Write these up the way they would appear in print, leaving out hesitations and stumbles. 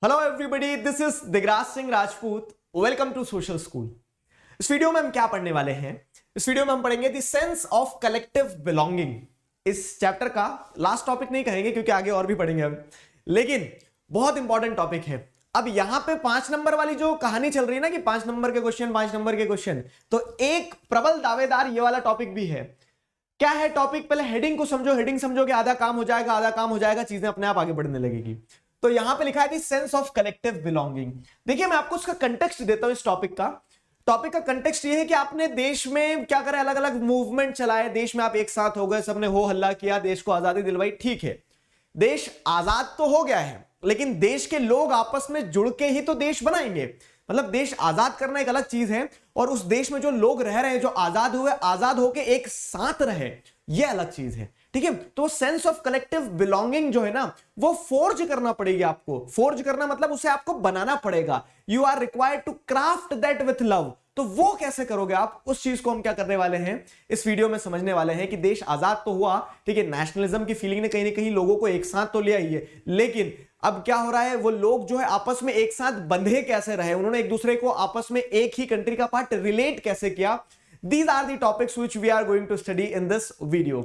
Hello everybody, this is Digraj Singh Rajput. Welcome to social school. इस video में हम क्या पढ़ने वाले हैं? इस वीडियो में हम पढ़ेंगे the sense of collective belonging. इस चैप्टर का लास्ट टॉपिक नहीं कहेंगे क्योंकि आगे और भी पढ़ेंगे हम, लेकिन बहुत इंपॉर्टेंट टॉपिक है। अब यहां पे 5 नंबर वाली जो कहानी चल रही है ना कि 5 नंबर के क्वेश्चन 5 नंबर के क्वेश्चन, तो एक प्रबल दावेदार ये वाला टॉपिक भी है। क्या है टॉपिक? पहले हेडिंग को समझो। हेडिंग समझोगे आधा काम हो जाएगा, आधा काम हो जाएगा, चीजें अपने आप आगे बढ़ने लगेगी। तो यहां पे लिखा है the sense of collective belonging. देखिए मैं आपको उसका कंटेक्स्ट देता हूं। इस टॉपिक का कंटेक्स्ट ये है कि आपने देश में क्या करे, अलग अलग मूवमेंट चलाए, देश में आप एक साथ हो गए, सबने हो हल्ला किया, देश को आजादी दिलवाई, ठीक है, देश आजाद तो हो गया है, लेकिन देश के लोग आपस में जुड़ के ही तो देश बनाएंगे। मतलब देश आजाद करना एक अलग चीज है, और उस देश में जो लोग रह रहे हैं, जो आजाद हुए, आजाद होके एक साथ रहे, ये अलग चीज है। ठीक है, तो सेंस ऑफ कलेक्टिव बिलोंगिंग जो है ना, वो फोर्ज करना पड़ेगी आपको। फोर्ज करना मतलब उसे आपको बनाना पड़ेगा। You are required to craft that with love. तो वो कैसे करोगे आप? उस चीज को हम क्या करने वाले हैं, इस वीडियो में समझने वाले हैं कि देश आजाद तो हुआ, ठीक है, नेशनलिज्म की फीलिंग ने कहीं ना कहीं लोगों को एक साथ तो लिया ही है, लेकिन अब क्या हो रहा है, वो लोग जो है आपस में एक साथ बंधे कैसे रहे, उन्होंने एक दूसरे को आपस में एक ही कंट्री का पार्ट रिलेट कैसे किया। These are the topics which we are going to study in this video.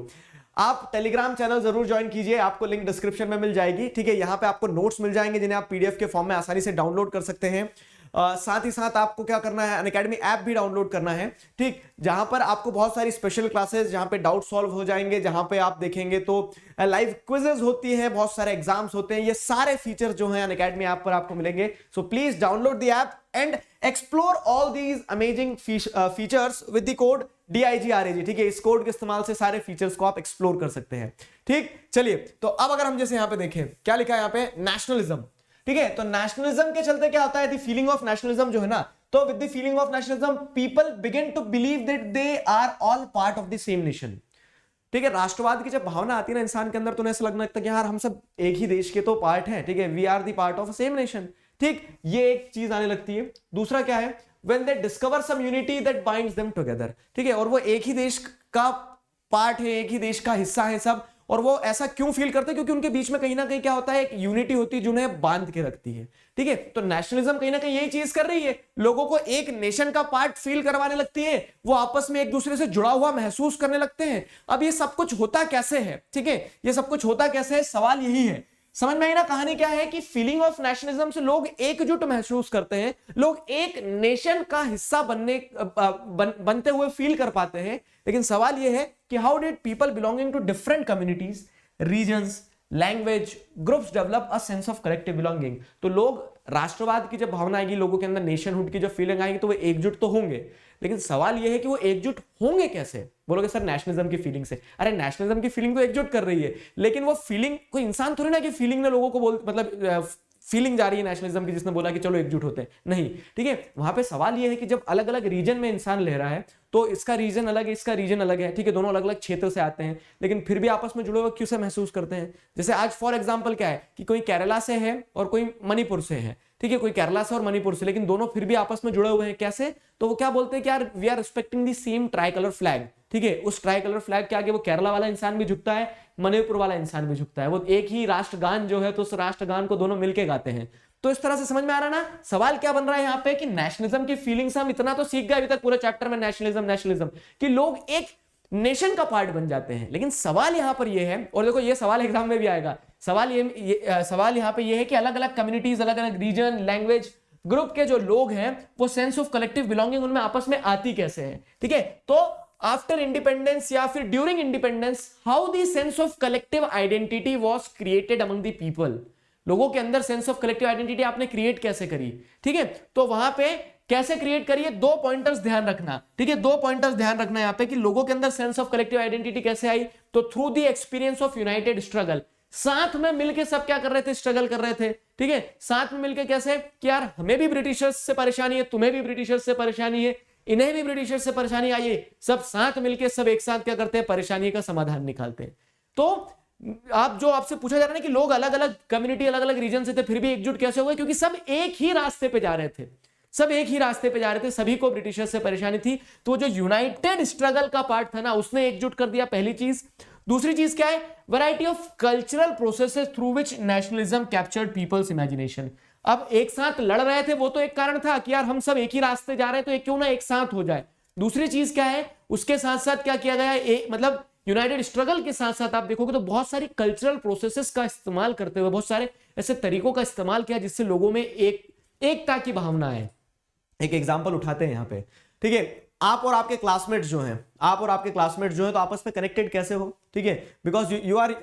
आप टेलीग्राम चैनल जरूर ज्वाइन कीजिए, आपको लिंक डिस्क्रिप्शन में मिल जाएगी। ठीक है, यहां पे आपको नोट्स मिल जाएंगे जिन्हें आप पीडीएफ के फॉर्म में आसानी से डाउनलोड कर सकते हैं। साथ ही साथ आपको क्या करना है, अनअकैडमी ऐप भी डाउनलोड करना है, ठीक, जहां पर आपको बहुत सारी स्पेशल क्लासेस, जहां पे डाउट सॉल्व हो जाएंगे, जहां पे आप देखेंगे तो लाइव क्विजेस होती है, बहुत सारे एग्जाम्स होते हैं। ये सारे फीचर जो हैं अनअकैडमी ऐप पर आपको मिलेंगे। So please download the app and explore all these amazing features with the code DIGRAG। ठीक है, इस कोड के इस्तेमाल से सारे फीचर्स को आप एक्सप्लोर कर सकते हैं। ठीक, चलिए, तो अब अगर हम जैसे यहां पे देखें, क्या लिखा है यहां पे, नेशनलिज्म। ठीक है, तो नेशनलिज्म के चलते क्या होता है, द फीलिंग ऑफ नेशनलिज्म जो है ना, तो with the feeling of nationalism people begin to believe that they are all part of the same nation. ठीक है, राष्ट्रवाद की जब भावना आती है ना इंसान के अंदर, तो ऐसा लगने लगता है कि यार हम सब एक ही देश के तो पार्ट हैं। ठीक है, we are the part of same nation. ठीक, ये एक चीज आने लगती है। दूसरा क्या है, when they discover some unity that binds them together। ठीक है, और वो एक ही देश का पार्ट है, एक ही देश का हिस्सा है सब, और वो ऐसा क्यों फील करते हैं? क्योंकि उनके बीच में कहीं ना कहीं क्या होता है, एक यूनिटी होती है जो उन्हें बांध के रखती है। ठीक है, तो नेशनलिज्म कहीं ना कहीं यही चीज कर रही है, लोगों को एक नेशन का पार्ट फील करवाने लगती है, वो आपस में एक दूसरे से जुड़ा हुआ महसूस करने लगते हैं। अब ये सब कुछ होता कैसे है? ठीक है, ये सब कुछ होता कैसे है, सवाल यही है। समझ में आई ना कहानी क्या है कि फीलिंग ऑफ नेशनलिज्म से लोग एकजुट महसूस करते हैं, लोग एक नेशन का हिस्सा बनते हुए फील कर पाते हैं। लेकिन सवाल यह है कि how did people belonging to different communities, regions, language, groups develop a sense of collective belonging. तो लोग, राष्ट्रवाद की जब भावना आएगी, लोगों के अंदर नेशनहुड की जब फीलिंग आएगी, तो वो एकजुट तो होंगे, लेकिन सवाल यह है कि वो एकजुट होंगे कैसे? बोलोगे सर नेशनलिज्म की फीलिंग से। अरे नेशनलिज्म की फीलिंग तो एकजुट कर रही है, लेकिन वो फीलिंग कोई इंसान थोड़ी ना कि फीलिंग ने लोगों को मतलब फीलिंग जा रही है नेशनलिज्म की, जिसने बोला कि चलो एकजुट होते हैं, नहीं। ठीक है, वहां पे सवाल यह है कि जब अलग अलग रीजन में इंसान ले रहा है, तो इसका रीजन अलग है, इसका रीजन अलग है। ठीक है, दोनों अलग अलग क्षेत्र से आते हैं, लेकिन फिर भी आपस में जुड़े हुए क्यों से महसूस करते हैं? जैसे आज फॉर एग्जाम्पल क्या है कि कोई केरला से है और कोई मणिपुर से है। ठीक है, कोई केरला से और मणिपुर से, लेकिन दोनों फिर भी आपस में जुड़े हुए हैं। कैसे? तो वो क्या बोलते हैं कि यार we are respecting the same tricolour flag. ठीक है, उस ट्राई कलर फ्लैग के आगे वो केरला वाला इंसान भी झुकता है, मणिपुर वाला इंसान भी झुकता है। वो एक ही राष्ट्रगान जो है, तो उस राष्ट्रगान को दोनों मिलकर गाते हैं। तो इस तरह से समझ में आ रहा है ना सवाल क्या बन रहा है यहाँ पे कि नेशनलिज्म की फीलिंग्स, हम इतना तो सीख गए अभी तक पूरे चैप्टर में, नेशनलिज्म नेशनलिज्म कि लोग एक नेशन का पार्ट बन जाते हैं। लेकिन सवाल यहां पर यह है, और देखो ये सवाल एग्जाम में भी आएगा, सवाल यहां पे यह है कि अलग अलग कम्युनिटीज, अलग अलग रीजन, लैंग्वेज, ग्रुप के जो लोग हैं, वो सेंस ऑफ कलेक्टिव बिलोंगिंग उनमें आपस में आती कैसे है? ठीक है, तो आफ्टर इंडिपेंडेंस या फिर during independence, how the sense of collective identity was created among the people. लोगों के अंदर सेंस ऑफ कलेक्टिव आइडेंटिटी आपने क्रिएट कैसे करी? ठीक है, तो वहां पे कैसे क्रिएट करिए, 2 पॉइंटर्स ध्यान रखना। ठीक है, 2 पॉइंटर्स ध्यान रखना यहां पे कि लोगों के अंदर सेंस ऑफ कलेक्टिव आइडेंटिटी कैसे आई। तो through the experience of United struggle, साथ में मिलकर सब क्या कर रहे थे, स्ट्रगल कर रहे थे। ठीक है, साथ में मिलकर कैसे कि यार हमें भी ब्रिटिशर्स से परेशानी है, तुम्हें भी ब्रिटिशर्स से परेशानी है, इन्हें भी ब्रिटिशर्स से परेशानी आई है, सब साथ मिलकर सब एक साथ क्या करते हैं, परेशानी का समाधान निकालते हैं। तो आप जो आपसे पूछा जा रहा है ना कि लोग अलग अलग कम्युनिटी, अलग अलग रीजन से थे, फिर भी एकजुट कैसे हो गए? क्योंकि सब एक ही रास्ते पे जा रहे थे, सब एक ही रास्ते पे जा रहे थे, सभी को ब्रिटिशर्स से परेशानी थी। तो जो यूनाइटेड स्ट्रगल का पार्ट था ना, उसने एकजुट कर दिया, पहली चीज। दूसरी चीज क्या है, variety of cultural processes through which nationalism captured people's imagination. अब एक साथ लड़ रहे थे वो तो एक कारण था कि यार हम सब एक ही रास्ते जा रहे हैं तो क्यों ना एक साथ हो जाए। दूसरी चीज क्या है, उसके साथ साथ क्या किया गया, मतलब यूनाइटेड स्ट्रगल के साथ साथ आप देखोगे तो बहुत सारी कल्चरल प्रोसेसेस का इस्तेमाल करते हुए बहुत सारे ऐसे तरीकों का इस्तेमाल किया जिससे लोगों में एकता की भावना है। एक एग्जांपल उठाते हैं यहाँ पे, ठीक है, आप और आपके क्लासमेट्स जो हैं, आप और आपके क्लासमेट्स जो हैं तो आपस में कनेक्टेड कैसे हो, ठीक है, because you are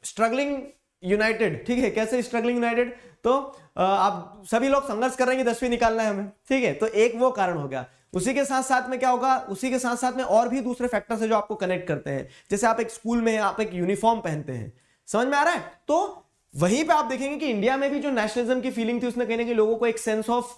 struggling united, ठीक है, कैसे स्ट्रगलिंग यूनाइटेड, तो आप सभी लोग संघर्ष कर रहे हैं कि 10वीं निकालना है हमें, ठीक है, तो एक वो कारण हो गया। उसी के साथ साथ में क्या होगा, उसी के साथ साथ में और भी दूसरे फैक्टर्स है जो आपको कनेक्ट करते हैं, जैसे आप एक स्कूल में आप एक यूनिफॉर्म पहनते हैं, समझ में आ रहा है, तो वहीं पे आप देखेंगे कि इंडिया में भी जो नेशनलिज्म की फीलिंग थी उसने कहीं ना कहीं लोगों को एक सेंस ऑफ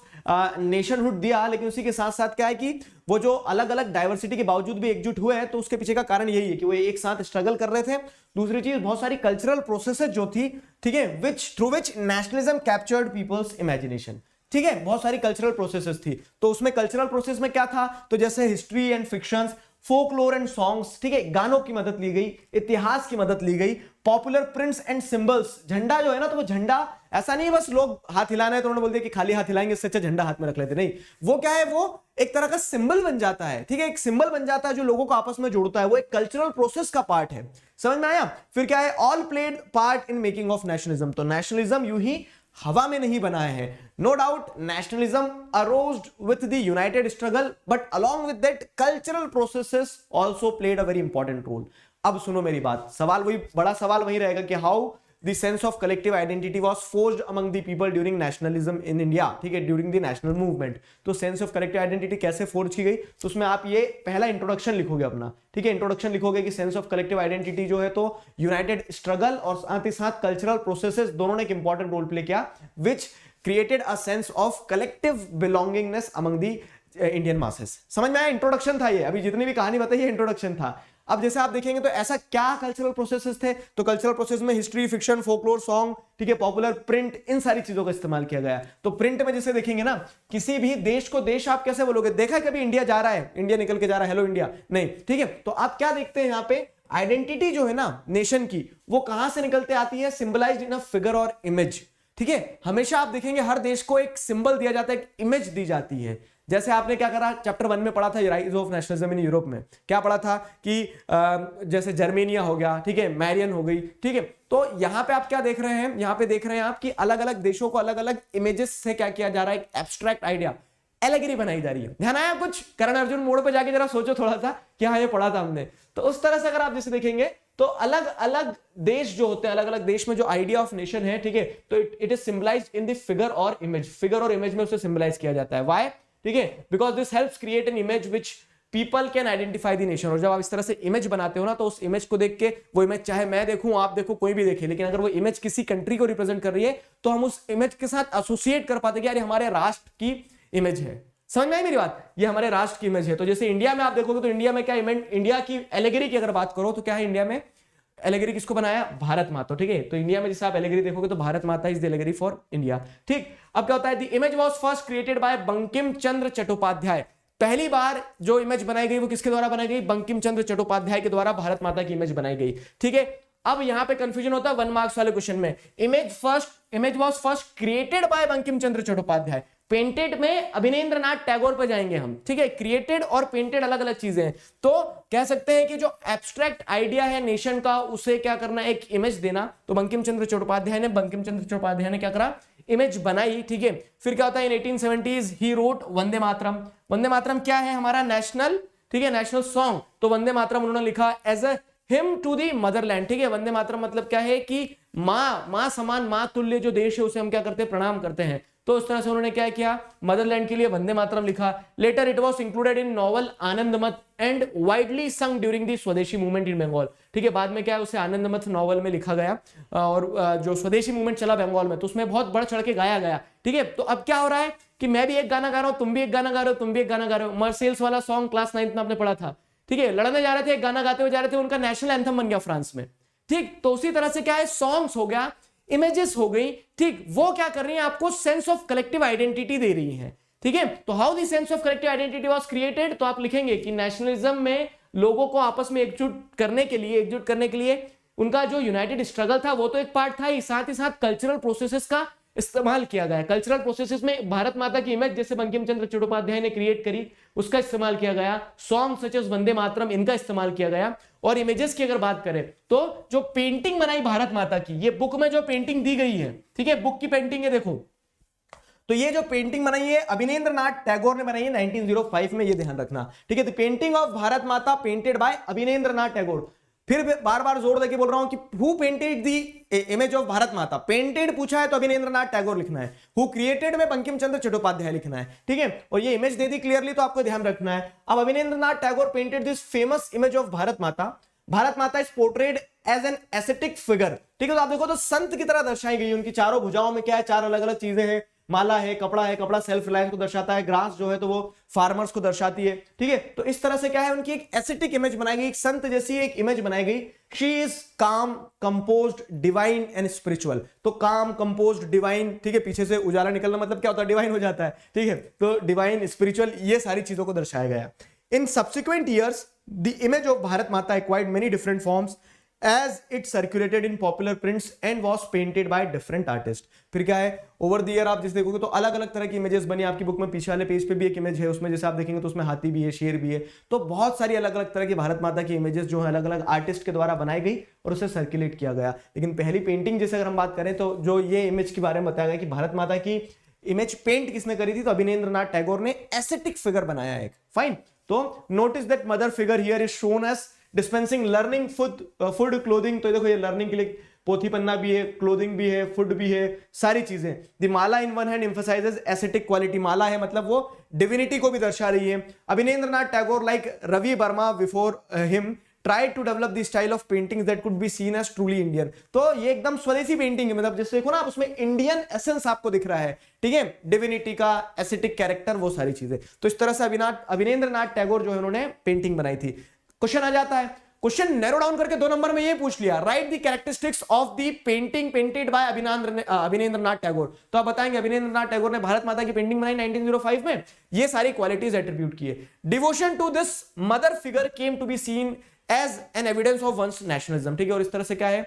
नेशनहुड दिया, लेकिन उसी के साथ साथ क्या है कि वो जो अलग अलग डाइवर्सिटी के बावजूद भी एकजुट हुए हैं, तो उसके पीछे का कारण यही है कि वो एक साथ स्ट्रगल कर रहे थे। दूसरी चीज, बहुत सारी कल्चरल प्रोसेसेस जो थी, ठीक है, which through which nationalism captured people's imagination, ठीक है, बहुत सारी कल्चरल प्रोसेसेस थी। तो उसमें कल्चरल प्रोसेस में क्या था, तो जैसे history and fictions, folklore and songs, ठीक है, गानों की मदद ली गई, इतिहास की मदद ली गई, पॉपुलर प्रिंट्स एंड सिंबल्स, झंडा जो है ना, तो वो झंडा ऐसा नहीं है बस लोग हाथ हिलाना है तो उन्होंने बोल दिया कि खाली हाथ हिलाएंगे, इससे अच्छा झंडा हाथ में रख लेते, नहीं, वो क्या है, वो एक तरह का सिंबल बन जाता है, ठीक है, एक सिंबल बन जाता है जो लोगों को आपस में जोड़ता है, वो एक कल्चरल प्रोसेस का पार्ट है, समझ में आया। फिर क्या है, all played part in making of nationalism, तो नेशनलिज्म यूं ही हवा में नहीं बनाए हैं, no doubt nationalism aroused with the united struggle, but along with that cultural processes also played a very important role. अब सुनो मेरी बात, सवाल वही, बड़ा सवाल वही रहेगा कि how the sense of collective identity was forced among the people during nationalism in India, ठीक है, ड्यूरिंग द नेशनल मूवमेंट। तो सेंस ऑफ कलेक्टिव आइडेंटिटी कैसे फोर्ज की गई, तो उसमें आप ये पहला इंट्रोडक्शन लिखोगे अपना, ठीक है, इंट्रोडक्शन लिखोगे कि सेंस ऑफ कलेक्टिव आइडेंटिटी जो है तो यूनाइटेड स्ट्रगल और साथ ही साथ कल्चरल प्रोसेसेस दोनों ने एक इंपॉर्टेंट रोल प्ले किया, which created a sense of collective belongingness among the Indian masses. समझ में आया, इंट्रोडक्शन था ये, अभी जितनी भी कहानी बताई है इंट्रोडक्शन था। अब जैसे आप देखेंगे तो ऐसा क्या कल्चरल प्रोसेसेस थे, तो कल्चरल प्रोसेस में हिस्ट्री, फिक्शन, फोकलोर, सॉन्ग, ठीक है, पॉपुलर प्रिंट, इन सारी चीजों का इस्तेमाल किया गया। तो प्रिंट में जैसे देखेंगे ना, किसी भी देश को देश आप कैसे बोलोगे, देखा है कभी इंडिया जा रहा है, इंडिया निकल के जा रहा है, हेलो इंडिया, नहीं, ठीक है, तो आप क्या देखते हैं यहाँ पे, आइडेंटिटी जो है ना नेशन की, वो कहां से निकलते आती है, सिंबलाइज्ड इन अ फिगर और इमेज, ठीक है, हमेशा आप देखेंगे हर देश को एक सिंबल दिया जाता है, एक इमेज दी जाती है। जैसे आपने क्या करा, चैप्टर 1 में पढ़ा था rise of nationalism in Europe में, क्या पढ़ा था कि जैसे जर्मेनिया हो गया, ठीक है, मैरियन हो गई, ठीक है, तो यहां पे आप क्या देख रहे हैं, यहां पे देख रहे हैं आप कि अलग अलग देशों को अलग अलग इमेजेस से क्या किया जा रहा है, एक एब्स्ट्रैक्ट आइडिया, एलेगरी बनाई जा रही है। ध्यान आया कुछ, करण अर्जुन मोड़ पे जाके जरा सोचो थोड़ा सा कि हाँ ये पढ़ा था हमने। तो उस तरह से अगर आप जैसे देखेंगे तो अलग अलग देश जो होते हैं, अलग अलग देश में जो आइडिया ऑफ नेशन है, ठीक है, तो it is symbolised in the figure और इमेज, फिगर और इमेज में उसे सिंबलाइज किया जाता है। व्हाई, ठीक है, because this helps create an image which people can identify the nation. और जब आप इस तरह से इमेज बनाते हो ना, तो उस इमेज को देख के, वो इमेज चाहे मैं देखूं, आप देखो, कोई भी देखे, लेकिन अगर वो इमेज किसी कंट्री को रिप्रेजेंट कर रही है तो हम उस इमेज के साथ एसोसिएट कर पाते कि यार हमारे राष्ट्र की इमेज है। समझ में आई मेरी बात, ये हमारे राष्ट्र की इमेज है। तो जैसे इंडिया में आप देखोगे तो इंडिया में क्या इमेज, इंडिया की एलेगरी की अगर बात करो तो क्या है, इंडिया में एलेगरी किसको बनाया, भारत माता, ठीक है, तो इंडिया में जैसे आप एलेगरी देखोगे तो Bharat Mata is the allegory for India, ठीक। अब क्या होता है, the image was first created by Bankim Chandra Chattopadhyay. पहली बार जो इमेज बनाई गई वो किसके द्वारा बनाई गई, बंकिम चंद्र चट्टोपाध्याय के द्वारा भारत माता की इमेज बनाई गई, ठीक है। अब यहां पे कंफ्यूजन होता है 1 मार्क्स वाले क्वेश्चन में, image was first created by Bankim Chandra Chattopadhyay, painted में अभिनेंद्रनाथ टैगोर पे जाएंगे हम, ठीक है, क्रिएटेड और पेंटेड अलग अलग चीजें हैं। तो कह सकते हैं कि जो एब्स्ट्रैक्ट आइडिया है नेशन का, उसे क्या करना, एक इमेज देना। तो बंकिम चंद्र चट्टोपाध्याय ने क्या करा, इमेज बनाई, ठीक है। फिर क्या होता है, इन 1870s he wrote Vande Mataram. Vande Mataram क्या है, हमारा नेशनल, ठीक है, नेशनल सॉन्ग। तो वंदे मातरम उन्होंने लिखा as a hymn to the motherland, ठीक है। वंदे मातरम मतलब क्या है कि मां समान, मां तुल्य जो देश है उसे हम क्या करते हैं, प्रणाम करते हैं। तो उस तरह से उन्होंने क्या किया, मदरलैंड के लिए वंदे मातरम लिखा। Later it was included in novel Anandamath and widely sung during the swadeshi movement in Bengal, ठीक है। बाद में क्या है, उसे आनंदमत नॉवल में लिखा गया और जो स्वदेशी मूवमेंट चला बंगाल में तो उसमें बहुत बढ़ चढ़ के गाया गया, ठीक है। तो अब क्या हो रहा है कि मैं भी एक गाना गा रहा हूं, तुम भी एक गाना गा रहे हो, तुम भी एक गाना गा रहे हो। मर्सेल्स वाला सॉन्ग क्लास 9th में आपने पढ़ा था, ठीक है, लड़ने जा रहे थे, एक गाना गाते हुए जा रहे थे, उनका नेशनल एंथम बन गया फ्रांस में, ठीक। तो उसी तरह से क्या है, सॉन्ग्स हो गया, इमेजेस हो गई, ठीक, वो क्या कर रही है, आपको सेंस ऑफ कलेक्टिव आइडेंटिटी दे रही है, ठीक है। तो how the sense of collective identity was created, तो आप लिखेंगे कि नेशनलिज्म में लोगों को आपस में एकजुट करने के लिए उनका जो यूनाइटेड स्ट्रगल था वो तो एक पार्ट था ही, साथ ही साथ कल्चरल प्रोसेसेस का इस्तेमाल किया गया। कल्चरल प्रोसेसेस में भारत माता की इमेज जैसे बंकिम चंद्र चट्टोपाध्याय ने क्रिएट करी उसका इस्तेमाल किया गया, song such as Vande Mataram इनका इस्तेमाल किया गया। और इमेजेस की अगर बात करें तो जो पेंटिंग बनाई भारत माता की, ये बुक में जो पेंटिंग दी गई है, ठीक है, बुक की पेंटिंग है, देखो तो ये जो पेंटिंग बनाई है अभिनेंद्रनाथ टैगोर ने बनाई है 1905 में, ये ध्यान रखना, ठीक है। द पेंटिंग ऑफ भारत माता पेंटेड बाय अभिनेंद्रनाथ टैगोर। फिर बार बार जोर देके बोल रहा हूं कि who painted the image of Bharat माता, पेंटेड पूछा है तो अभिनेंद्रनाथ टैगोर लिखना है, हु क्रिएटेड में बंकिम चंद्र चट्टोपाध्याय लिखना है, ठीक है। और ये इमेज दे दी क्लियरली तो आपको ध्यान रखना है। अब Abanindranath Tagore painted this famous image of Bharat Mata. Bharat Mata is portrayed as an aesthetic figure, ठीक है। तो आप देखो तो संत की तरह दर्शाई गई, उनकी चारों भुजाओं में क्या है, चार अलग अलग चीजें हैं, माला है, कपड़ा सेल्फ रिलायंस को दर्शाता है, ग्रास जो है तो वो फार्मर्स को दर्शाती है, ठीक है। तो इस तरह से क्या है, उनकी एक एस्थेटिक इमेज बनाई गई, एक संत जैसी एक इमेज बनाई गई। शी इज काम, कंपोज्ड, डिवाइन एंड स्पिरिचुअल। तो काम, कंपोज्ड, डिवाइन, ठीक है, पीछे से उजाला निकलना मतलब क्या होता है, डिवाइन हो जाता है, ठीक है। तो डिवाइन, स्पिरिचुअल, ये सारी चीजों को दर्शाया गया। In subsequent years the image of Bharat Mata acquired many different forms as it circulated in popular prints and was painted by different artists। फिर क्या है, ओवर द ईयर आप जिस देखोगे तो अलग अलग तरह की इमेजेस बनी आपकी बुक में। पीछे वाले पेज पे भी एक इमेज है, उसमें जैसे आप देखेंगे तो उसमें हाथी भी है, शेर भी है, तो बहुत सारी अलग अलग तरह की भारत माता की इमेजेस जो है अलग अलग आर्टिस्ट के द्वारा बनाई गई और उसे सर्कुलेट किया गया। लेकिन पहली पेंटिंग जैसे अगर हम बात करें तो जो ये इमेज के बारे में बताया गया कि भारत माता की इमेज पेंट किसने करी थी, तो अभिनेंद्रनाथ टैगोर ने एस्थेटिक फिगर बनाया एक, फाइन। तो notice that mother figure here is shown as dispensing learning food clothing. तो देखो ये लर्निंग के लिए पोथी पन्ना भी है, क्लोथिंग भी है, फूड भी है, सारी चीजें। The mala in one hand emphasises aesthetic quality. माला है मतलब वो डिविनिटी को भी दर्शा रही है। Abanindranath Tagore like Ravi Varma before him tried to develop the style of paintings that could be seen as truly Indian। तो ये एकदम स्वदेशी पेंटिंग है, मतलब जैसे देखो ना आप उसमें इंडियन एसेंस आपको दिख रहा है, ठीक है, डिविनिटी का, एस्थेटिक कैरेक्टर, वो सारी चीजें। तो इस तरह से अभिनेंद्रनाथ टैगोर जो है उन्होंने पेंटिंग बनाई थी। क्वेश्चन आ जाता है, क्वेश्चन नैरो डाउन करके 2 नंबर में ये पूछ लिया, right the characteristics of the painting painted by Abanindranath Tagore. तो आप बताएंगे अभिनेंद्रनाथ टैगोर ने भारत माता की पेंटिंग बनाई 1905 में, ये सारी क्वालिटीज एट्रीब्यूट किए। Devotion to this mother figure came to be seen as an evidence of one's nationalism, ठीक है। और इस तरह से क्या है,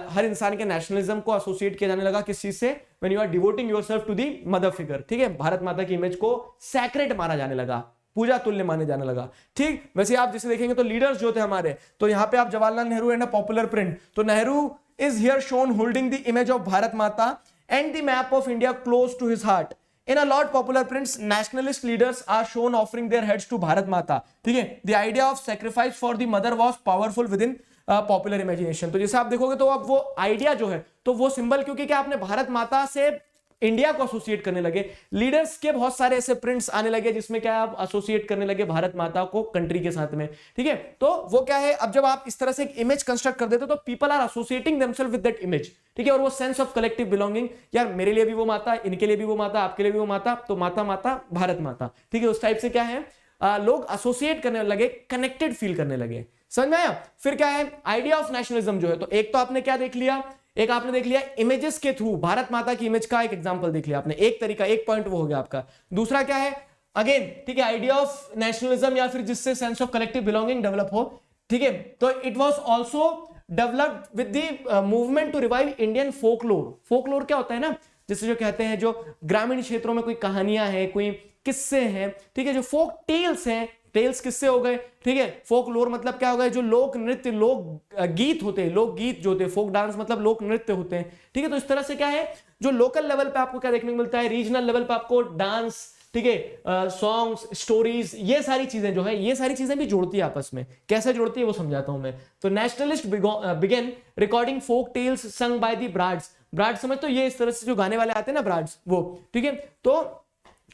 हर इंसान के नेशनलिज्म को एसोसिएट किया जाने लगा किस चीज से, when you are devoting yourself to the mother figure, ठीक है। भारत माता की इमेज को सैक्रेड माना जाने लगा, पूजा तुल्य माने जाने लगा, ठीक। वैसे आप जैसे देखेंगे तो लीडर्स जो थे हमारे, तो यहां पे आप Jawaharlal Nehru and a popular print, तो Nehru is here shown holding the image of Bharat Mata and the map of India close to his heart. In a lot popular prints, nationalist leaders are shown offering their heads to Bharat Mata, ठीक है। The idea of sacrifice for the mother was powerful within popular imagination। तो जैसे आप देखोगे तो अब वो idea जो है, तो वो सिंबल, क्योंकि क्या आपने भारत माता से इंडिया को एसोसिएट करने लगे, लीडर्स के बहुत सारे ऐसे प्रिंट्स आने लगे जिसमें क्या आप एसोसिएट करने लगे भारत माता को कंट्री के साथ में, ठीक है। तो वो क्या है, अब जब आप इस तरह से एक इमेज कंस्ट्रक्ट कर देते हो तो people are associating themselves with that image, ठीक है। और वो सेंस ऑफ कलेक्टिव बिलोंगिंग, यार मेरे लिए भी वो माता, इनके लिए भी वो माता, आपके लिए भी वो माता, तो माता माता भारत माता, ठीक है। उस टाइप से क्या है, लोग एसोसिएट करने लगे, कनेक्टेड फील करने लगे, समझ में आया। फिर क्या है, आइडिया ऑफ नेशनलिज्म जो है, तो एक तो आपने क्या देख लिया, एक आपने देख लिया इमेजेस के थ्रू भारत माता की इमेज का एक एग्जांपल देख लिया आपने, एक तरीका, एक पॉइंट वो हो गया आपका। दूसरा क्या है, अगेन ठीक है, आइडिया ऑफ नेशनलिज्म या फिर जिससे sense of collective belonging develop हो, ठीक है। तो it was also developed with the movement to revive Indian folklore. Folklore क्या होता है ना, जिसे जो कहते हैं जो ग्रामीण क्षेत्रों में कोई कहानियां हैं, कोई किस्से हैं, ठीक है, जो फोक टेल्स हैं, टेल्स किससे हो गए, ठीक है। फोक लोर मतलब क्या हो गया, जो लोक नृत्य, लोक गीत होते हैं, लोक गीत जो होते हैं, फोक डांस मतलब लोक नृत्य होते हैं, ठीक है। तो इस तरह से क्या है, जो लोकल लेवल पे आपको क्या देखने को मिलता है, रीजनल लेवल पे आपको डांस, ठीक है, सॉन्ग्स, स्टोरीज, ये सारी चीजें जो है, ये सारी चीजें भी जोड़ती है आपस में। कैसे जोड़ती है वो समझाता हूं मैं। तो nationalist began recording folk tales sung by the bards. Bard समझ, तो ये इस तरह से जो गाने वाले आते हैं ना ब्राड्स, वो, ठीक है। तो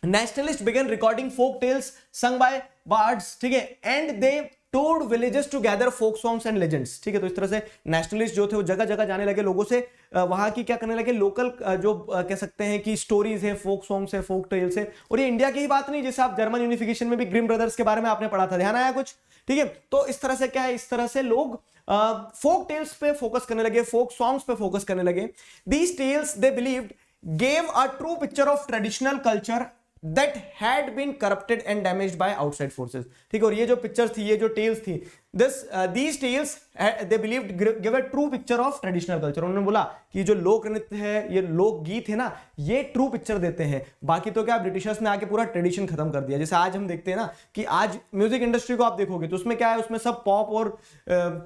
nationalist began recording folk tales sung by bards, ठीक है, and they toured villages to gather folk songs and legends, ठीक है। तो इस तरह से नेशनलिस्ट जो थे वो जगह जगह जाने लगे, लोगों से वहां की क्या करने लगे, लोकल जो कह सकते हैं कि स्टोरीज है, फोक सॉन्ग्स है, फोक टेल्स है। और ये इंडिया की ही बात नहीं, जैसे आप जर्मन यूनिफिकेशन में भी ग्रिम ब्रदर्स के बारे में आपने पढ़ा था, ध्यान आया कुछ, ठीक है। तो इस तरह से क्या है, इस तरह से लोग फोक टेल्स पे फोकस करने लगे, फोक सॉन्ग्स पे फोकस करने लगे। These tales they believed gave a true picture of traditional culture that had been corrupted and damaged by outside forces। ठीक है, और ये जो पिक्चर्स थी, ये जो टेल्स थी, these tales they believed give a true picture of traditional culture। उन्होंने बोला कि जो लोक नृत्य है, ये लोकगीत है ना, ये ट्रू पिक्चर देते हैं। बाकी तो क्या, ब्रिटिशर्स ने आके पूरा ट्रेडिशन खत्म कर दिया। जैसे आज हम देखते हैं ना कि आज म्यूजिक इंडस्ट्री को आप देखोगे तो उसमें क्या है, उसमें सब पॉप और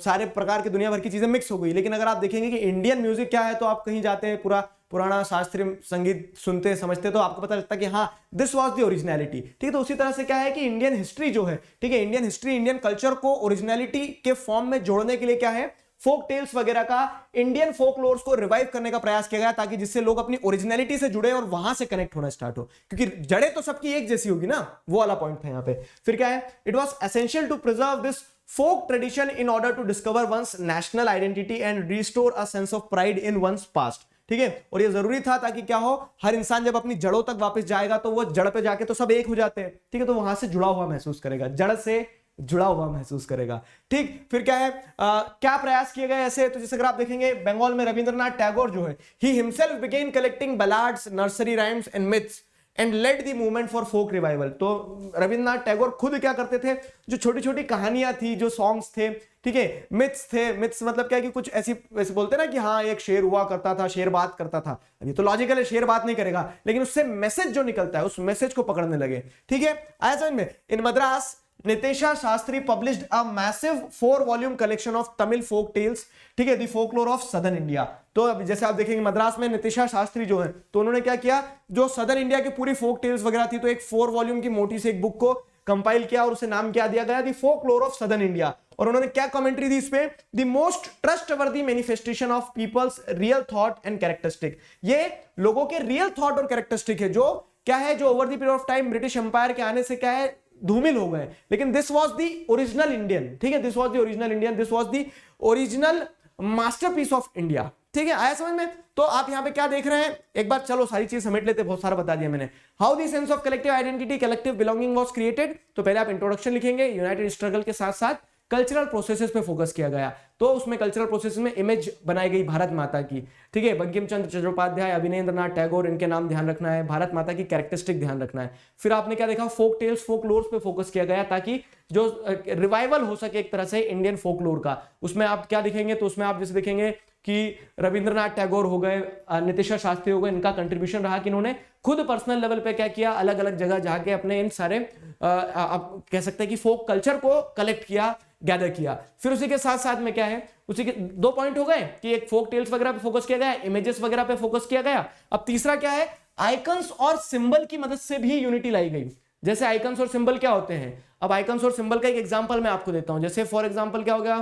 सारे प्रकार की दुनिया भर की चीजें मिक्स हो गई। लेकिन अगर आप देखेंगे कि इंडियन म्यूजिक क्या है, तो आप कहीं जाते हैं, पूरा पुराना शास्त्रीय संगीत सुनते समझते, तो आपको पता लगता है कि हाँ, दिस वाज द ओरिजिनलिटी। ठीक है, तो उसी तरह से क्या है कि इंडियन हिस्ट्री जो है, ठीक है, इंडियन हिस्ट्री, इंडियन कल्चर को ओरिजिनलिटी के फॉर्म में जोड़ने के लिए क्या है, फोक टेल्स वगैरह का, इंडियन फोकलोर्स को रिवाइव करने का प्रयास किया गया, ताकि जिससे लोग अपनी ओरिजिनलिटी से जुड़े और वहां से कनेक्ट होना स्टार्ट हो, क्योंकि जड़ें तो सबकी एक जैसी होगी ना, वो वाला पॉइंट था यहाँ पे। फिर क्या है, it was essential to preserve this folk tradition in order to discover one's national identity and restore a sense of pride in one's past। ठीक है, और ये जरूरी था ताकि क्या हो, हर इंसान जब अपनी जड़ों तक वापस जाएगा तो वो जड़ पे जाके तो सब एक हो जाते हैं। ठीक है, तो वहां से जुड़ा हुआ महसूस करेगा, जड़ से जुड़ा हुआ महसूस करेगा। ठीक, फिर क्या है, क्या प्रयास किए गए ऐसे, तो जैसे अगर आप देखेंगे बंगाल में रविंद्रनाथ टैगोर जो है, he himself began collecting ballads, nursery rhymes and myths and led the movement for folk revival. तो रविंद्रनाथ टैगोर खुद क्या करते थे, जो छोटी छोटी कहानियां थी, जो सॉन्ग्स थे, ठीक है, मिथ्स थे, मिथ्स मतलब क्या कि कुछ ऐसी, वैसे बोलते ना कि हाँ एक शेर हुआ करता था, शेर बात करता था। अभी तो लॉजिकल है, शेर बात नहीं करेगा, लेकिन उससे मैसेज जो निकलता है, उस मैसेज को पकड़ने लगे। ठीक है, आया समझ में। In Madras Natesa Sastri published a massive 4 volume collection of Tamil folk tales, ठीक है, the folklore of southern India. तो अब जैसे आप देखेंगे मद्रास में नितेशा शास्त्री जो है, तो उन्होंने क्या किया, जो सदर्न इंडिया की पूरी फोक टेल्स वगैरह थी, तो एक 4 वॉल्यूम की मोटी से एक बुक को कंपाइल किया और उसे नाम क्या दिया गया, the folklore of southern India. और उन्होंने क्या कमेंट्री दी इस पे, the most trustworthy manifestation of people's real thought and characteristic. ये लोगों के रियल थॉट और कैरेक्टरिस्टिक है, जो क्या है, जो over the period of time British empire के आने से क्या है, धूमिल हो गए। लेकिन this was the original Indian, ठीक है, this was the original Indian, this was the original masterpiece of India. ठीक है, आया समझ में। तो आप यहां पे क्या देख रहे हैं, एक बार चलो सारी चीज समेट लेते, बहुत सारा बता दिया मैंने। How the sense of collective identity, collective belonging was created. तो पहले आप इंट्रोडक्शन लिखेंगे, यूनाइटेड स्ट्रगल के साथ साथ कल्चरल प्रोसेसेस पे फोकस किया गया। तो उसमें कल्चरल प्रोसेस में इमेज बनाई गई भारत माता की, ठीक है, बंकिम चंद्र चट्टोपाध्याय, अवनींद्रनाथ टैगोर, इनके नाम ध्यान रखना है, भारत माता की कैरेक्टरिस्टिक ध्यान रखना है। फिर आपने क्या देखा, फोक टेल्स, फोक लोर्स पे फोकस किया गया, ताकि जो रिवाइवल हो सके एक तरह से इंडियन फोक लोर का। उसमें आप क्या दिखेंगे, तो उसमें आप जैसे देखेंगे कि रविंद्रनाथ टैगोर हो गए, नितिशा शास्त्री हो गए, इनका कंट्रीब्यूशन रहा कि इन्होंने खुद पर्सनल लेवल पे क्या किया, अलग अलग जगह जाके अपने इन सारे आप कह सकते हैं कि फोक कल्चर को कलेक्ट किया, गैदर किया। फिर उसी के साथ साथ में क्या है, उसी के 2 पॉइंट हो गए कि एक फोक टेल्स वगैरह पे फोकस किया गया, इमेजेस वगैरह पे फोकस किया गया। अब तीसरा क्या है, आइकन्स और सिंबल की मदद से भी यूनिटी लाई गई। जैसे आइकन्स और सिंबल क्या होते हैं, अब आइकन्स और सिंबल का एक एग्जांपल मैं आपको देता हूं। जैसे फॉर एग्जांपल क्या हो गया,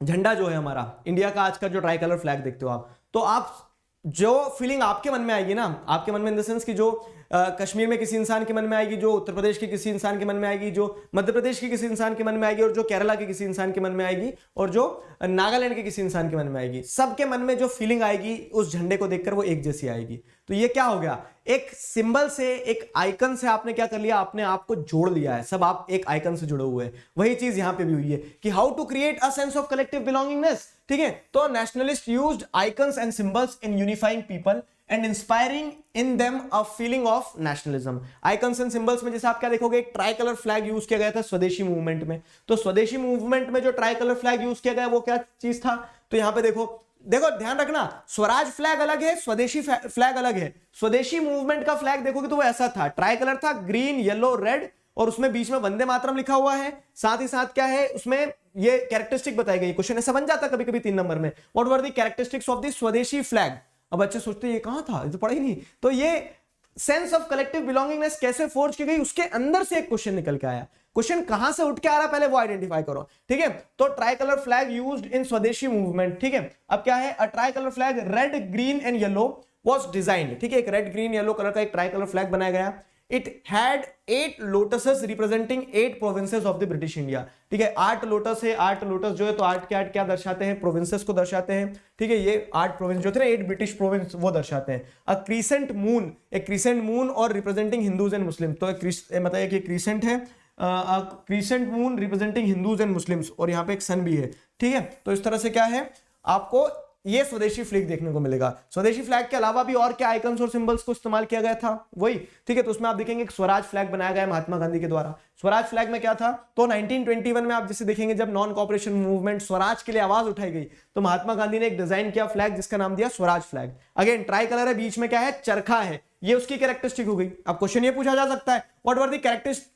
झंडा जो है हमारा इंडिया का आज का, जो ट्राई कलर फ्लैग देखते हो आप, तो आप जो फीलिंग आपके मन में आएगी ना, आपके मन में इन द सेंस कि जो कश्मीर में किसी इंसान के मन में आएगी, जो उत्तर प्रदेश के किसी इंसान के मन में आएगी, जो मध्य प्रदेश के किसी इंसान के मन में आएगी, और जो केरला के किसी इंसान के मन में आएगी, और जो नागालैंड के किसी इंसान के मन में आएगी, सबके मन में जो फीलिंग आएगी उस झंडे को देखकर वो एक जैसी आएगी। तो ये क्या हो गया, एक सिंबल से, एक आइकन से आपने क्या कर लिया, आपने आपको जोड़ लिया है, सब आप एक आइकन से जुड़े हुए हैं। वही चीज यहां पे भी हुई है कि how to create a sense of collective belongingness. ठीक है, तो nationalist used icons and symbols in unifying people and inspiring in them a feeling of nationalism. Icons and symbols में जैसे आप क्या देखोगे, एक ट्राई कलर फ्लैग यूज किया गया था स्वदेशी मूवमेंट में। तो स्वदेशी मूवमेंट में जो ट्राई कलर फ्लैग यूज किया गया वो क्या चीज था, तो यहां पे देखो ध्यान रखना, स्वराज फ्लैग अलग है, स्वदेशी फ्लैग अलग है। स्वदेशी मूवमेंट का फ्लैग देखोगे तो वो ऐसा था, ट्राई कलर था, ग्रीन येलो रेड, और उसमें बीच में वंदे मातरम लिखा हुआ है। साथ ही साथ क्या है, उसमें ये कैरेक्टरिस्टिक बताई गई। क्वेश्चन ऐसा बन जाता कभी कभी 3 नंबर में, what were the characteristics of the स्वदेशी फ्लैग। अब बच्चे सोचते ये कहां था, ये तो पढ़ा ही नहीं। तो ये सेंस ऑफ कलेक्टिव बिलोंगिंगनेस कैसे फोर्ज की गई, उसके अंदर से एक क्वेश्चन निकल के आया। क्वेश्चन कहां से उठ के आ रहा, पहले वो आइडेंटिफाई करो। ठीक है, तो try colour flag used in स्वदेशी मूवमेंट। ठीक है, अब क्या है, a try colour flag red green and yellow was designed. ठीक है, एक रेड ग्रीन येलो कलर का एक ट्राई कलर फ्लैग बनाया गया। It had 8 lotuses representing 8 provinces of the British India. ठीक है, 8 लोटस है, 8 लोटस जो है, तो 8 के 8 क्या दर्शाते हैं, प्रोविंसेस को दर्शाते हैं। ठीक है, ये 8 प्रोविंस जो थे ना, 8 ब्रिटिश प्रोविंस वो दर्शाते हैं। अ क्रीसेंट मून, एक क्रीसेंट मून और रिप्रेजेंटिंग हिंदूज एंड मुस्लिम। तो मतलब एक ये क्रीसेंट है, crescent moon representing Hindus and Muslims, और यहाँ पे एक सन भी है। ठीक है, तो इस तरह से क्या है, आपको ये स्वदेशी फ्लैग देखने को मिलेगा। स्वदेशी फ्लैग के अलावा भी और क्या आइकन्स और सिंबल्स को इस्तेमाल किया गया था, वही, ठीक है। तो उसमें आप देखेंगे स्वराज फ्लैग बनाया गया महात्मा गांधी के द्वारा। स्वराज फ्लैग में क्या था, तो 1921 में आप जैसे देखेंगे जब नॉन कॉपरेशन मूवमेंट स्वराज के लिए आवाज उठाई गई, तो महात्मा गांधी ने एक डिजाइन किया फ्लैग जिसका नाम दिया Swaraj flag. Again try colour है, बीच में क्या है, चरखा है, ये उसकी कैरेक्टरिस्टिक हो गई। अब क्वेश्चन ये पूछा जा सकता है, what were the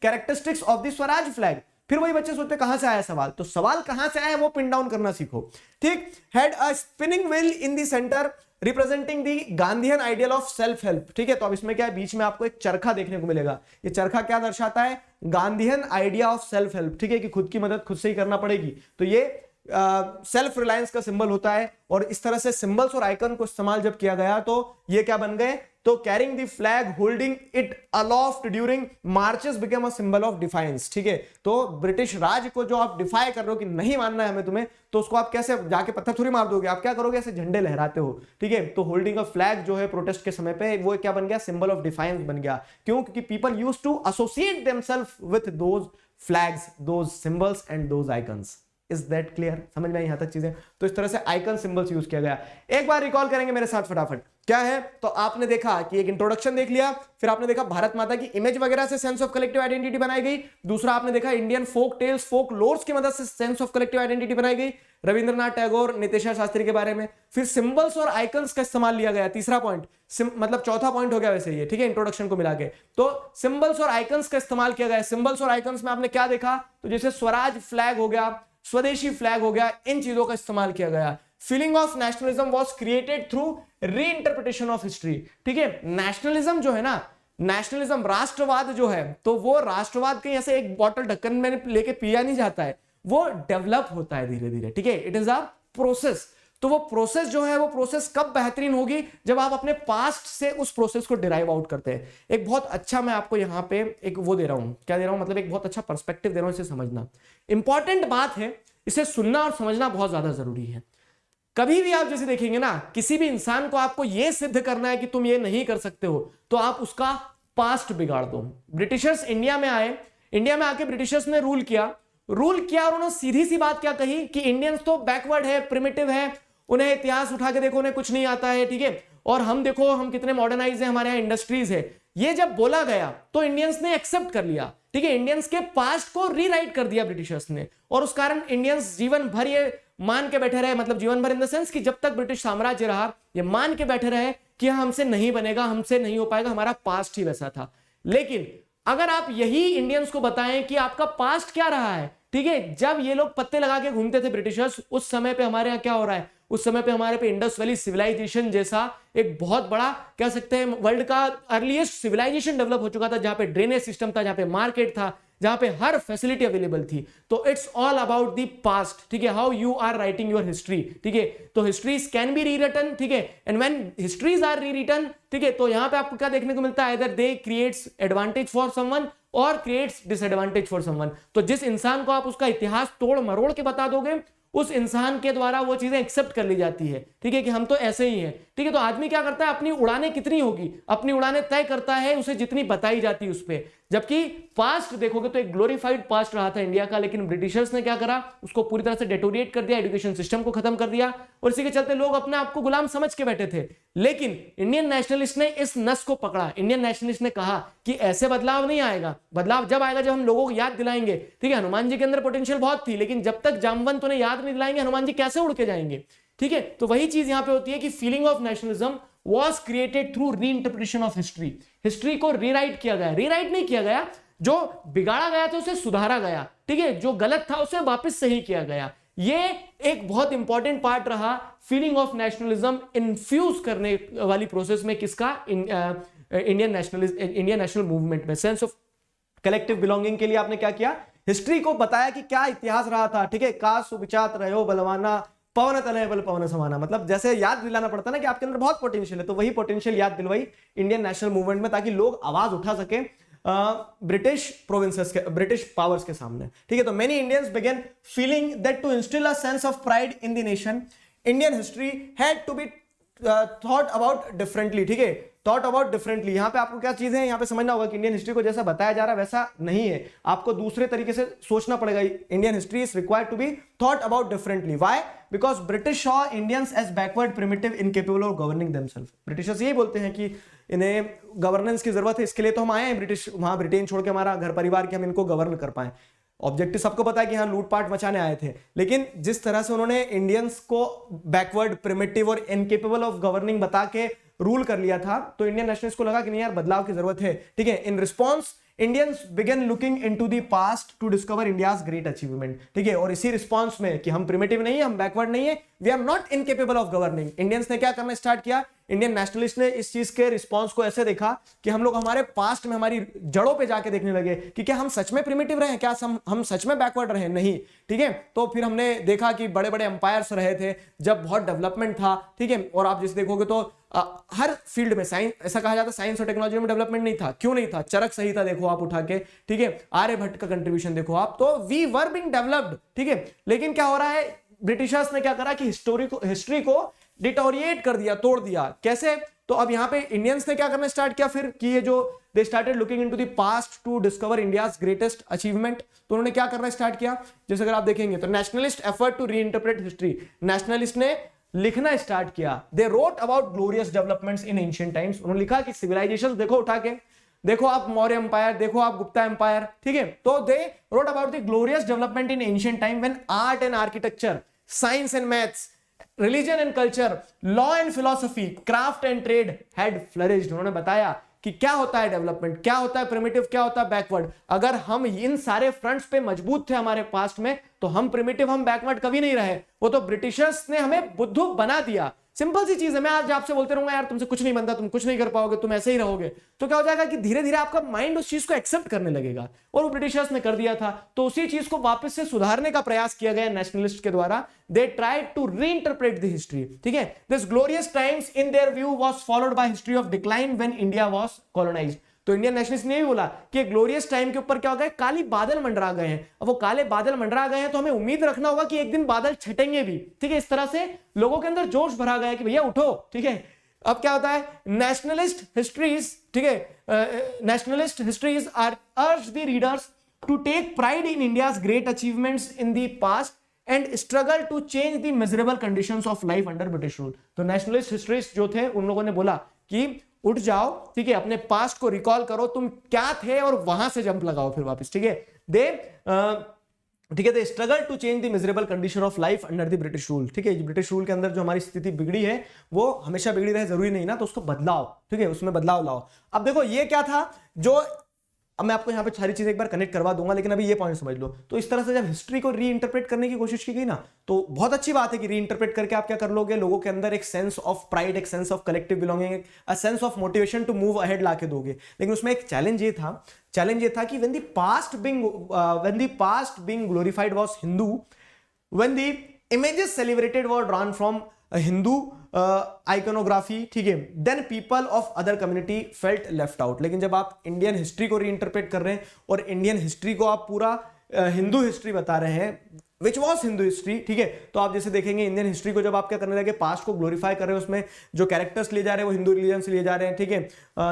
characteristics of the Swaraj flag. फिर वही बच्चे सोचते कहां से आया सवाल, तो सवाल कहां से आया वो पिन डाउन करना सीखो, ठीक। Had a spinning wheel in the centre representing the Gandhian ideal of self help, ठीक है। तो अब इसमें क्या है, बीच में आपको एक चरखा देखने को मिलेगा। ये चरखा क्या दर्शाता है, Gandhian idea of self help, ठीक है, कि खुद की मदद खुद से ही करना पड़ेगी। तो ये सेल्फ रिलायंस का सिंबल होता है। और इस तरह से सिंबल्स और आइकन को इस्तेमाल जब किया गया तो ये क्या बन गए, तो carrying the flag holding it aloft during marches become a symbol of defiance, ठीक है। तो ब्रिटिश राज को जो आप डिफाई कर रहे हो कि नहीं मानना है हमें तुम्हें, तो उसको आप कैसे जाके पत्थर थोड़ी मार दोगे, आप क्या करोगे, ऐसे झंडे लहराते हो, ठीक है। तो होल्डिंग अ फ्लैग जो है प्रोटेस्ट के समय पे वो क्या बन गया, सिंबल ऑफ डिफाइंस बन गया। क्यों, क्योंकि people used to associate themselves with those flags, those symbols and those icons. Is that clear, समझ में आई यहां तक चीजें। तो इस तरह से आइकन सिंबल्स यूज किया गया। एक बार रिकॉल करेंगे मेरे साथ फटाफट, क्या है, तो आपने देखा कि एक इंट्रोडक्शन देख लिया, फिर आपने देखा भारत माता की इमेज वगैरह से सेंस ऑफ कलेक्टिव आइडेंटिटी बनाई गई। दूसरा आपने देखा इंडियन फोक टेल्स, फोक लोर्स की मदद से सेंस ऑफ कलेक्टिव आइडेंटिटी बनाई गई, रविंद्रनाथ टैगोर, नितेशा शास्त्री के बारे में। फिर सिंबल्स और आइकन्स का इस्तेमाल लिया गया, तीसरा पॉइंट, मतलब चौथा पॉइंट हो गया वैसे ये, ठीक है, इंट्रोडक्शन को मिला के। तो सिंबल्स और आइकन्स का इस्तेमाल किया गया। सिंबल्स और आइकन्स में आपने क्या देखा, तो जैसे स्वराज फ्लैग हो गया, स्वदेशी फ्लैग हो गया, इन चीजों का इस्तेमाल किया गया। Feeling of nationalism was created through reinterpretation of history, ठीक है। नेशनलिज्म जो है ना, नेशनलिज्म राष्ट्रवाद जो है, तो वो राष्ट्रवाद कहीं ऐसे एक बॉटल ढक्कन में लेके पिया नहीं जाता है, वो डेवलप होता है धीरे धीरे, ठीक है। It is a process. तो वो प्रोसेस जो है, वो प्रोसेस कब बेहतरीन होगी, जब आप अपने पास्ट से उस प्रोसेस को डिराइव आउट करते हैं। एक बहुत अच्छा मैं आपको यहाँ पे एक वो दे रहा हूं, क्या दे रहा हूं, मतलब एक बहुत अच्छा पर्सपेक्टिव दे रहा हूं, इसे समझना इंपॉर्टेंट बात है, इसे सुनना और समझना बहुत ज्यादा जरूरी है। कभी भी आप जैसे देखेंगे ना, किसी भी इंसान को आपको यह सिद्ध करना है कि तुम ये नहीं कर सकते हो, तो आप उसका पास्ट बिगाड़ दो। ब्रिटिशर्स इंडिया में आए, इंडिया में आके ब्रिटिशर्स ने रूल किया और उन्होंने सीधी सी बात क्या कही कि इंडियंस तो बैकवर्ड है, प्रिमिटिव है, उन्हें इतिहास उठा के देखो, उन्हें कुछ नहीं आता है, ठीक है, और हम देखो हम कितने मॉडर्नाइज हैं, हमारे यहाँ इंडस्ट्रीज है। ये जब बोला गया तो इंडियंस ने एक्सेप्ट कर लिया, ठीक है। इंडियंस के पास्ट को रीराइट कर दिया ब्रिटिशर्स ने, और उस कारण इंडियंस जीवन भर ये मान के बैठे रहे, मतलब जीवन भर इन द सेंस कि जब तक ब्रिटिश साम्राज्य रहा, ये मान के बैठे रहे कि हमसे नहीं बनेगा, हमसे नहीं हो पाएगा, हमारा पास्ट ही वैसा था। लेकिन अगर आप यही इंडियंस को बताएं कि आपका पास्ट क्या रहा है, ठीक है, जब ये लोग पत्ते लगा के घूमते थे ब्रिटिशर्स, उस समय पे हमारे यहाँ क्या हो रहा है, उस समय पे हमारे पे इंडस वैली सिविलाइजेशन जैसा एक बहुत बड़ा कह सकते हैं वर्ल्ड का अर्लीस्ट सिविलाइजेशन डेवलप हो चुका था, जहां पे ड्रेनेज सिस्टम था, जहां पे मार्केट था, जहां पे हर फैसिलिटी अवेलेबल थी। तो it's all about the past, ठीक है, how you are writing your history, ठीक है। तो हिस्ट्रीज कैन बी रीरिटन, ठीक है, and when histories are rewritten, ठीक है, तो यहां पे आपको क्या देखने को मिलता है, इधर दे क्रिएट्स एडवांटेज फॉर समवन और क्रिएट्स डिसएडवांटेज फॉर समवन। तो जिस इंसान को आप उसका इतिहास तोड़ मरोड़ के बता दोगे, उस इंसान के द्वारा वो चीजें एक्सेप्ट कर ली जाती है, ठीक है, कि हम तो ऐसे ही हैं, ठीक है। तो आदमी क्या करता है, अपनी उड़ानें कितनी होगी, अपनी उड़ानें तय करता है उसे जितनी बताई जाती है उस पर। जबकि पास्ट देखोगे तो एक ग्लोरीफाइड पास्ट रहा था इंडिया का, लेकिन ब्रिटिशर्स ने क्या करा, उसको पूरी तरह से डेटोरिएट कर दिया, एजुकेशन सिस्टम को खत्म कर दिया, और इसी के चलते लोग अपने आप को गुलाम समझ के बैठे थे। लेकिन इंडियन नेशनलिस्ट ने इस नस को पकड़ा। इंडियन नेशनलिस्ट ने कहा कि ऐसे बदलाव नहीं आएगा, बदलाव जब आएगा जब हम लोगों को याद दिलाएंगे, ठीक है। हनुमान जी के अंदर पोटेंशियल बहुत थी, लेकिन जब तक जामवंत उन्हें याद नहीं दिलाएंगे, हनुमान जी कैसे उड़ के जाएंगे, ठीक है। तो वही चीज यहां पे होती है कि feeling of nationalism was created through reinterpretation of history। History को रीराइट किया गया, रीराइट नहीं किया गया, जो बिगाड़ा गया था उसे सुधारा गया, ठीक है, जो गलत था उसे वापस सही किया गया। ये एक बहुत इंपॉर्टेंट पार्ट रहा फीलिंग ऑफ नेशनलिज्म इन्फ्यूज करने वाली प्रोसेस में, किसका, इंडियन नेशनल मूवमेंट में। सेंस ऑफ कलेक्टिव बिलोंगिंग के लिए आपने क्या किया, हिस्ट्री को बताया कि क्या इतिहास रहा था, ठीक है। का सुविचात रहो बलवाना, पवन तनय बल पवन समाना, मतलब जैसे याद दिलाना पड़ता ना कि आपके अंदर बहुत पोटेंशियल है, तो वही पोटेंशियल याद दिलवाई इंडियन नेशनल मूवमेंट में, ताकि लोग आवाज उठा सके ब्रिटिश प्रोविंसेस के, ब्रिटिश पावर्स के सामने, ठीक है। तो many Indians began feeling that to instil a sense of pride in the nation, Indian history had to be thought about differently, ठीक है। Thought about differently. यहां पे आपको क्या चीज है, यहां पे समझना होगा कि इंडियन हिस्ट्री को जैसा बताया जा रहा है वैसा नहीं है, आपको दूसरे तरीके से सोचना पड़ेगा। Indian history is required to be thought about differently. Why? Because British saw Indians as backward, primitive, incapable of governing themselves. Britishers यही बोलते हैं कि इन्हें गवर्नेंस की जरूरत है, इसके लिए तो हम आए हैं ब्रिटिश, वहां ब्रिटेन छोड़ के हमारा घर परिवार, कि हम इनको गवर्न कर पाए। ऑब्जेक्टिव सबको पता है कि हाँ लूटपाट मचाने आए थे, लेकिन जिस तरह से उन्होंने इंडियंस को बैकवर्ड, प्रिमिटिव और इनकेपेबल ऑफ गवर्निंग बता के रूल कर लिया था, तो इंडियन नेशनलिस्ट को लगा कि नहीं यार बदलाव की जरूरत है। ठीक है, in response Indians began looking into the past to discover India's great achievement. ठीक है, और इसी रिस्पॉन्स में कि हम प्रिमिटिव नहीं है, हम बैकवर्ड नहीं है, we are not incapable of governing, Indians ने क्या करना स्टार्ट किया, इंडियन नेशनलिस्ट ने इस चीज के रिस्पॉन्स को ऐसे देखा कि हम लोग हमारे पास्ट में, हमारी जड़ों पे जाके देखने लगे कि क्या हम सच में प्रिमिटिव रहे, क्या हम सच में बैकवर्ड रहे, नहीं। ठीक है, तो फिर हमने देखा कि बड़े बड़े एम्पायर्स रहे थे जब बहुत डेवलपमेंट था। ठीक है, और आप जैसे देखोगे तो हर फील्ड में साइंस, ऐसा कहा जाता है साइंस और टेक्नोलॉजी में डेवलपमेंट नहीं था, क्यों नहीं था, चरक सही था, देखो आप उठा के। ठीक है, आर्यभट्ट का कंट्रीब्यूशन देखो आप, तो वी वर बीइंग डेवलप्ड। ठीक है, लेकिन क्या हो रहा है, ब्रिटिशर्स ने क्या करा कि हिस्ट्री को डिटोरिएट कर दिया, तोड़ दिया। कैसे? तो अब यहां पे इंडियंस ने क्या करना स्टार्ट किया फिर कि ये जो they started looking into the past to discover India's greatest achievement, तो उन्होंने क्या करना स्टार्ट किया, जैसे अगर आप देखेंगे तो nationalist effort to reinterpret history, nationalist ने लिखना स्टार्ट किया। They wrote about glorious developments in ancient times, उन्होंने लिखा कि सिविलाइजेशंस देखो उठा के, देखो आप मौर्य एम्पायर, देखो आप गुप्ता एम्पायर। ठीक है, तो दे wrote about the glorious development in ancient time when art and architecture, science and maths, religion and culture, law and philosophy, craft and trade had flourished. उन्होंने बताया कि क्या होता है डेवलपमेंट, क्या होता है प्रिमिटिव, क्या होता है बैकवर्ड। अगर हम इन सारे फ्रंट्स पे मजबूत थे हमारे पास्ट में, तो हम प्रिमिटिव, हम बैकवर्ड कभी नहीं रहे। वो तो ब्रिटिशर्स ने हमें बुद्धू बना दिया। सिंपल सी चीज है, मैं आज आपसे बोलते रहूंगा यार तुमसे कुछ नहीं बनता, तुम कुछ नहीं कर पाओगे, तुम ऐसे ही रहोगे, तो क्या हो जाएगा कि धीरे धीरे आपका माइंड उस चीज को एक्सेप्ट करने लगेगा, और वो ब्रिटिशर्स ने कर दिया था। तो उसी चीज को वापस से सुधारने का प्रयास किया गया नेशनलिस्ट के द्वारा। They tried to reinterpret the history. ठीक है, this glorious times in their view was followed by history of decline when India was colonised. तो इंडियन नेशनलिस्ट ने भी बोला कि ग्लोरियस टाइम के ऊपर क्या हो गया, काली बादल मंडरा गए हैं। अब वो काले बादल मंडरा गए हैं तो हमें उम्मीद रखना होगा कि एक दिन बादल छटेंगे भी। ठीक है, इस तरह से लोगों के अंदर जोश भरा गया कि भैया उठो। ठीक है, अब क्या होता है, नेशनलिस्ट हिस्ट्रीज, ठीक है, nationalist histories are urge the readers to take pride in India's great achievements in the past and struggle to change the miserable conditions of life under British rule. तो नेशनलिस्ट हिस्ट्रीज जो थे उन लोगों ने बोला कि उठ जाओ, ठीक है, अपने पास्ट को रिकॉल करो, तुम क्या थे, और वहां से जंप लगाओ फिर वापस। ठीक है, ठीक है, they struggle to change the miserable condition of life under the British rule. ठीक है, ब्रिटिश रूल के अंदर जो हमारी स्थिति बिगड़ी है वो हमेशा बिगड़ी रहे जरूरी नहीं ना, तो उसको बदलाओ। ठीक है, उसमें बदलाव लाओ। अब देखो ये क्या था, जो अब मैं आपको यहाँ पे सारी चीजें एक बार कनेक्ट करवा दूंगा, लेकिन अभी ये पॉइंट समझ लो। तो इस तरह से जब हिस्ट्री को रीइंटरप्रेट करने की कोशिश की गई ना, तो बहुत अच्छी बात है कि रीइंटरप्रेट करके आप क्या कर लोगे, लोगों के अंदर एक सेंस ऑफ प्राइड, एक sense of collective belonging, a sense of motivation to move ahead ला के दोगे। लेकिन उसमें एक चैलेंज ये था कि when the past being glorified was Hindu, when the images celebrated were drawn from Hindu iconography, ठीक है, then people of other community felt left out। लेकिन जब आप इंडियन हिस्ट्री को रीइंटरप्रेट कर रहे हैं और इंडियन हिस्ट्री को आप पूरा हिंदू हिस्ट्री बता रहे हैं, विच वॉज हिंदू हिस्ट्री, ठीक है, तो आप जैसे देखेंगे इंडियन हिस्ट्री को जब आप क्या करने लगे, पास्ट को ग्लोरीफाई कर रहे हैं, उसमें जो कैरेक्टर्स लिए जा रहे हैं वो हिंदू रिलीजन से लिए जा रहे हैं। ठीक है,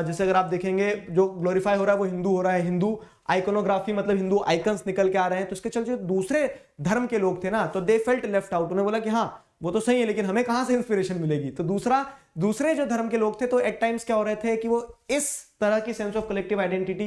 जैसे अगर आप देखेंगे जो ग्लोरीफाई हो रहा है वो हिंदू हो रहा है, हिंदू आइकोनोग्राफी मतलब हिंदू आइकन्स निकल के आ रहे हैं। तो इसके चलते दूसरे धर्म के लोग थे ना, तो दे फेल्ट लेफ्ट आउट। उन्हें बोला कि हाँ वो तो सही है, लेकिन हमें कहां से इंस्पिरेशन मिलेगी। तो दूसरे जो धर्म के लोग थे, तो एट टाइम्स क्या हो रहे थे कि वो इस तरह की सेंस ऑफ कलेक्टिव आइडेंटिटी,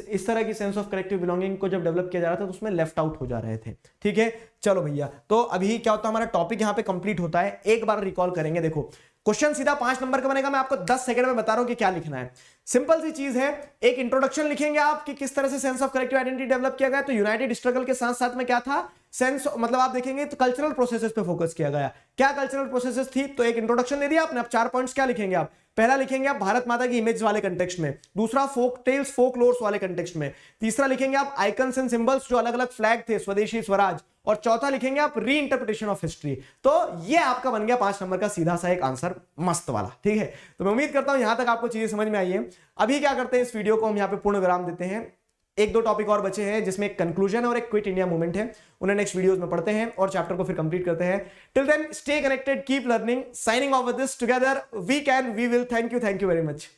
इस तरह की सेंस ऑफ कलेक्टिव बिलोंगिंग को जब डेवलप किया जा रहा था तो उसमें लेफ्ट आउट हो जा रहे थे। ठीक है, चलो भैया, तो अभी क्या होता है, हमारा टॉपिक यहां पे कंप्लीट होता है। एक बार रिकॉल करेंगे। देखो क्वेश्चन सीधा 5 नंबर का बनेगा, मैं आपको 10 सेकंड में बता रहा हूं कि क्या लिखना है। सिंपल सी चीज है, एक इंट्रोडक्शन लिखेंगे आप कि किस तरह से sense of collective identity develop किया गया। तो यूनाइटेड स्ट्रगल के साथ साथ में क्या था, सेंस मतलब आप देखेंगे तो कल्चरल प्रोसेसेस पे फोकस किया गया। क्या कल्चरल प्रोसेसेस थी, तो एक इंट्रोडक्शन दे दिया आपने। अब 4 पॉइंट्स क्या लिखेंगे आप, पहला लिखेंगे आप भारत माता की इमेज वाले कंटेक्स्ट में, दूसरा फोक टेल्स फोक लोर्स वाले कंटेक्स्ट में, तीसरा लिखेंगे आप आइकन्स एंड सिंबल्स जो अलग अलग फ्लैग थे, स्वदेशी स्वराज, और चौथा लिखेंगे आप री इंटरप्रिटेशन ऑफ हिस्ट्री। तो ये आपका बन गया 5 नंबर का सीधा सा एक आंसर, मस्त वाला। ठीक है, तो मैं उम्मीद करता हूं यहां तक आपको चीजें समझ में आई है। अभी क्या करते हैं, इस वीडियो को हम यहां पे पूर्ण विराम देते हैं। 1-2 टॉपिक और बचे हैं जिसमें एक कंक्लूजन और एक क्विट इंडिया मूवमेंट है, उन्हें नेक्स्ट वीडियोस में पढ़ते हैं और चैप्टर को फिर कंप्लीट करते हैं। Till then stay connected, keep learning, signing off with this together we can we will. Thank you very much.